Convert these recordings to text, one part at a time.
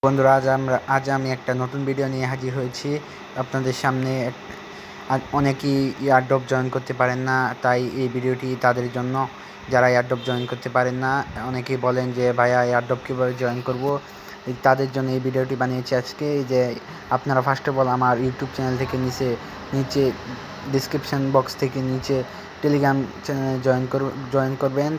বন্ধুরা, আজ আমি একটা নতুন ভিডিও নিয়ে হাজির হয়েছি আপনাদের সামনে। অনেকেই এয়ারড্রপ জয়েন করতে পারেন না, তাই এই ভিডিওটি তাদের জন্য যারা এয়ারড্রপ জয়েন করতে পারেন না। অনেকেই বলেন যে ভাইয়া এয়ারড্রপ কীভাবে জয়েন করব, তাদের জন্য এই ভিডিওটি বানিয়েছি আজকে। যে আপনারা ফার্স্ট অফ অল আমার ইউটিউব চ্যানেল থেকে নিচে ডিসক্রিপশান বক্স থেকে নিচে টেলিগ্রাম চ্যানেলে জয়েন করবেন।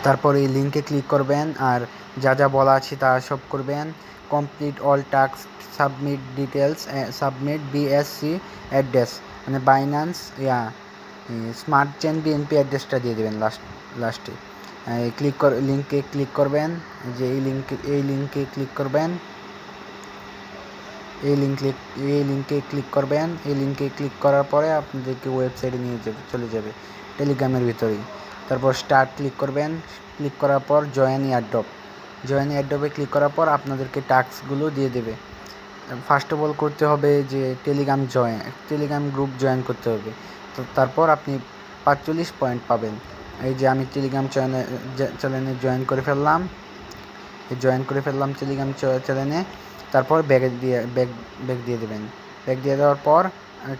তারপর এই লিঙ্কে ক্লিক করবেন আর যা যা বলা আছে তা সব করবেন। Complete all task, submit details, submit BSc address, মানে বাইন্যান্স স্মার্ট চেন বিএনপি অ্যাড্রেসটা দিয়ে দেবেন লাস্টে। লিঙ্কে ক্লিক করবেন। যে এই লিঙ্কে ক্লিক করবেন। এই লিঙ্কে ক্লিক করার পরে আপনাদেরকে ওয়েবসাইটে চলে যাবে টেলিগ্রামের ভিতরেই। তারপর স্টার্ট ক্লিক করবেন। ক্লিক করার পর জয়েন এয়ারড্রপে ক্লিক করার পর আপনাদেরকে টাস্কগুলো দিয়ে দেবে। ফার্স্ট অফ অল করতে হবে যে টেলিগ্রাম গ্রুপ জয়েন করতে হবে। তো তারপর আপনি 45 পয়েন্ট পাবেন। এই যে আমি টেলিগ্রাম চ্যানেলে জয়েন করে ফেললাম টেলিগ্রাম চ্যানেলে। তারপর ব্যাক দিয়ে দেবেন। ব্যাক দিয়ে দেওয়ার পর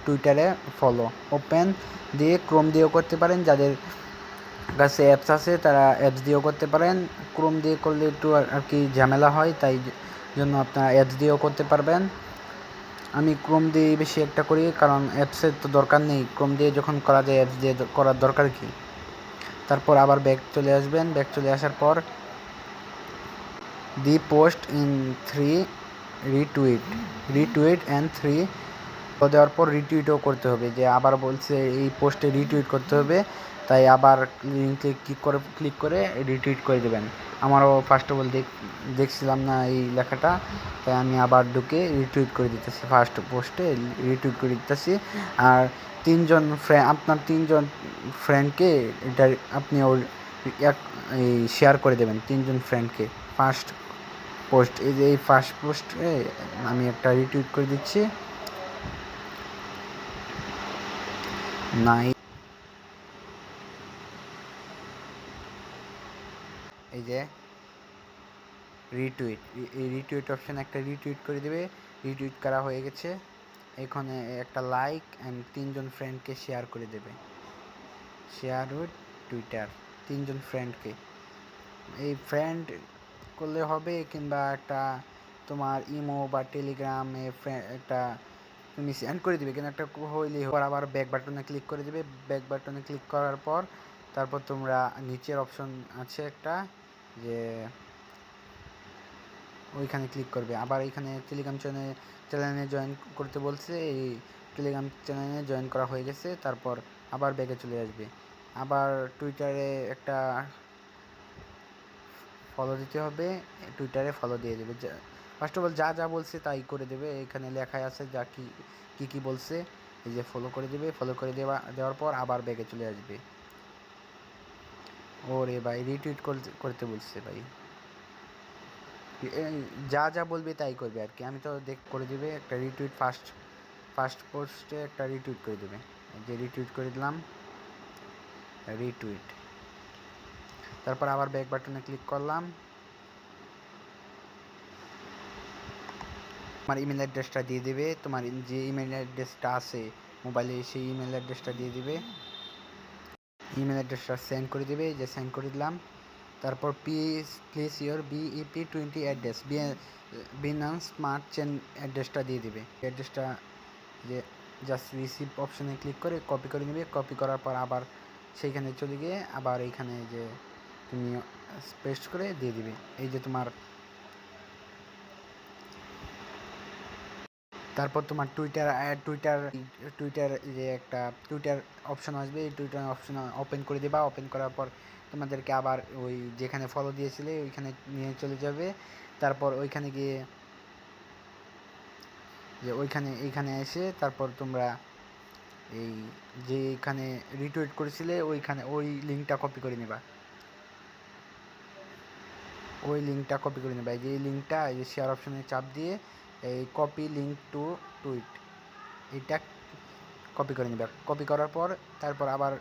টুইটারে ফলো ওপেন দিয়ে ক্রোম দিয়েও করতে পারেন। যাদের কাছে অ্যাপস আছে তারা অ্যাপস দিয়েও করতে পারেন। ক্রোম দিয়ে করলে একটু আর কি ঝামেলা হয়, তাই জন্য আপনারা অ্যাপস দিয়েও করতে পারবেন। আমি ক্রোম দিয়ে বেশি একটা করি, কারণ অ্যাপসের তো দরকার নেই। ক্রোম দিয়ে যখন করা যায় অ্যাপস দিয়ে করার দরকার কি। তারপর আবার ব্যাক চলে আসবেন। ব্যাক চলে আসার পর the post in 3 retweet and 3 দেওয়ার পর রিটুইটও করতে হবে। যে আবার বলছে এই পোস্টে রিটুইট করতে হবে, তাই আবার লিঙ্কে ক্লিক করে রিটুইট করে দেবেন। আমারও ফার্স্ট অফ অল দেখছিলাম না এই লেখাটা, তাই আমি আবার ঢুকে রিটুইট করে দিতেছি। ফার্স্ট পোস্টে রিটুইট করে দিতেছি। আর আপনার তিনজন ফ্রেন্ডকে এটা আপনি শেয়ার করে দেবেন। 3 জন ফ্রেন্ডকে ফার্স্ট পোস্ট, এই ফার্স্ট পোস্টে আমি একটা রিটুইট করে দিচ্ছি। এই যে এই রিটুইট অপশান একটা রিটুইট করে দেবে। রিটুইট করা হয়ে গেছে। এখানে একটা লাইক অ্যান্ড 3 জন ফ্রেন্ডকে শেয়ার করে দেবে। শেয়ার উইথ টুইটার 3 জন ফ্রেন্ডকে। এই ফ্রেন্ড করলে হবে, কিংবা একটা তোমার ইমো বা টেলিগ্রামে একটা তুমি সেন্ড করে দিবে, কিন্তু একটা হইলেই আবার ব্যাক বাটনে ক্লিক করে দিবে। ব্যাক বাটনে ক্লিক করার পর তারপর তোমরা নিচের অপশন আছে একটা, যে ওইখানে ক্লিক করবে। আবার এইখানে টেলিগ্রাম চ্যানেলে জয়েন করতে বলছে। এই টেলিগ্রাম চ্যানেলে জয়েন করা হয়ে গেছে। তারপর আবার ব্যাকে চলে আসবে। আবার টুইটারে একটা ফলো দিতে হবে। টুইটারে ফলো দিয়ে দেবে। ফার্স্ট অফ অল যা বলছে তাই করে দেবে। এখানে লেখাই আছে যা কি বলছে। এই যে ফলো করে দেবে। ফলো করে দেওয়ার পর আবার ব্যাকে চলে আসবে। ওরে ভাই, রিটুইট করতে বলছে ভাই। যা বলবে তাই করবে আর কি। আমি তো করে দেবে একটা রিটুইট, ফার্স্ট পোস্টে একটা রিটুইট করে দেবে। যে রিটুইট করে দিলাম, রিটুইট। তারপর আবার ব্যাক বাটনে ক্লিক করলাম। তোমার ইমেল অ্যাড্রেসটা দিয়ে দেবে। তোমার যে ইমেল অ্যাড্রেসটা আছে মোবাইলে, সেই ইমেল অ্যাড্রেসটা দিয়ে দেবে। ইমেল অ্যাড্রেসটা সেন্ড করে দেবে। যে সেন্ড করে দিলাম। তারপর place your BEP 20 address, Binance smart chain অ্যাড্রেসটা দিয়ে দেবে। অ্যাড্রেসটা যে জাস্ট রিসিভ অপশানে ক্লিক করে কপি করে নেবে। কপি করার পর আবার সেইখানে চলে গিয়ে আবার এইখানে যে তুমি পেস্ট করে দিয়ে দিবে। এই যে তোমার, তারপর তোমার টুইটার যে একটা টুইটার অপশন আসবে, এই টুইটার অপশন ওপেন করে দেবা। ওপেন করার পর তোমাদেরকে আবার ওই যেখানে ফলো দিয়েছিলে ওইখানে নিয়ে চলে যাবে। তারপর ওইখানে গিয়ে যে এইখানে এসে তারপর তোমরা এই যে এখানে রিটুইট করেছিলে ওইখানে ওই লিঙ্কটা কপি করে নেবা। এই যে এই লিঙ্কটা এই যে শেয়ার অপশনে চাপ দিয়ে এই কপি লিঙ্ক টু টুইট, এইটা কপি করে নেবে। কপি করার পর তারপর আবার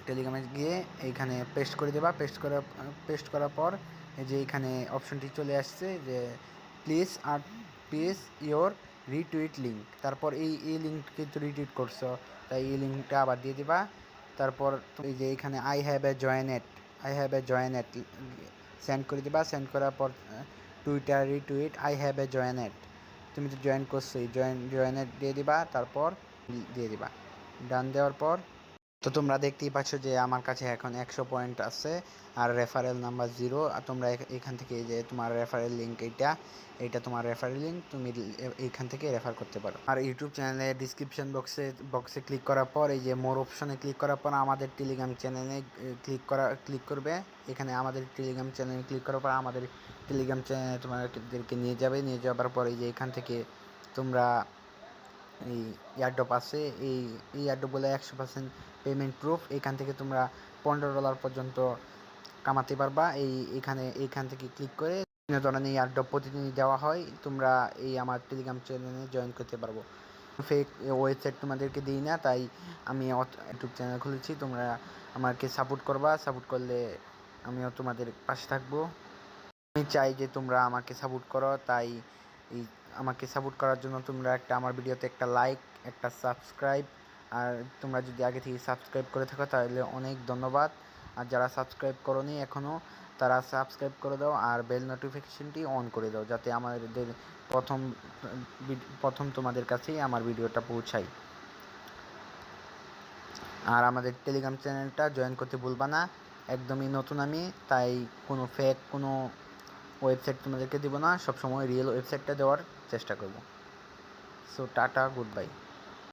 টেলিগ্রামে গিয়ে এইখানে পেস্ট করে দেবা। পেস্ট করার পর এই যে এখানে অপশনটি চলে আসছে যে প্লিজ আর প্লিজ ইয়োর রিটুইট লিঙ্ক, তারপর এই লিঙ্ক কিন্তু রিটুইট করছো, তাই এই লিঙ্কটা আবার দিয়ে দিবা। তারপর এই যে এখানে I have a joined send করে দিবা। সেন্ড করার পর Twitter retweet I have a joined, তুমি তো জয়েন করছোই, জয়েনেট দিয়ে দিবা, তারপর দিয়ে দিবা। ডান দেওয়ার পর তো তোমরা দেখতেই পাচ্ছ যে আমার কাছে এখন 100 পয়েন্ট আছে আর রেফারেল নাম্বার 0। আর তোমরা এখান থেকে এই যে তোমার রেফারেল লিঙ্ক এইটা তোমার রেফারেল লিঙ্ক, তুমি এইখান থেকে রেফার করতে পারো। আর ইউটিউব চ্যানেলের ডিসক্রিপশন বক্সে ক্লিক করার পর এই যে মোর অপশনে ক্লিক করার পর আমাদের টেলিগ্রাম চ্যানেলে ক্লিক করবে। এখানে আমাদের টেলিগ্রাম চ্যানেলে ক্লিক করার পর আমাদের টেলিগ্রাম চ্যানেলে তোমাদেরকে নিয়ে যাবার পর এই যে এখান থেকে তোমরা এই এয়ারড্রপ আছে, এই এয়ারড্রপগুলো 100% পেমেন্ট প্রুফ। এখান থেকে তোমরা $15 পর্যন্ত কামাতে পারবা। এইখান থেকে ক্লিক করে বিভিন্ন ধরনের এয়ারড্রপ প্রতিদিন দেওয়া হয়, তোমরা এই আমার টেলিগ্রাম চ্যানেলে জয়েন করতে পারবো। ফেক ওয়েবসাইট তোমাদেরকে দিই না, তাই আমি ইউটিউব চ্যানেল খুলেছি, তোমরা আমাকে সাপোর্ট করবা। সাপোর্ট করলে আমিও তোমাদের পাশে থাকবো। আমি চাই যে তোমরা আমাকে সাপোর্ট করো, তাই এই আমাকে সাপোর্ট করার জন্য তোমরা আমার ভিডিওতে একটা লাইক, একটা সাবস্ক্রাইব, আর তোমরা যদি আগে থেকে সাবস্ক্রাইব করে থাকো তাহলে অনেক ধন্যবাদ। আর যারা সাবস্ক্রাইব করোনি এখনও, তারা সাবস্ক্রাইব করে দাও আর বেল নোটিফিকেশনটি অন করে দাও, যাতে আমাদের প্রথম তোমাদের কাছেই আমার ভিডিওটা পৌঁছায়। আর আমাদের টেলিগ্রাম চ্যানেলটা জয়েন করতে ভুলবা না, একদমই নতুন আমি, তাই কোনো ফেক কোনো ওয়েবসাইট তোমাদেরকে দেবো না, সবসময় রিয়েল ওয়েবসাইটটা দেওয়ার চেষ্টা করব। So tata, good bye.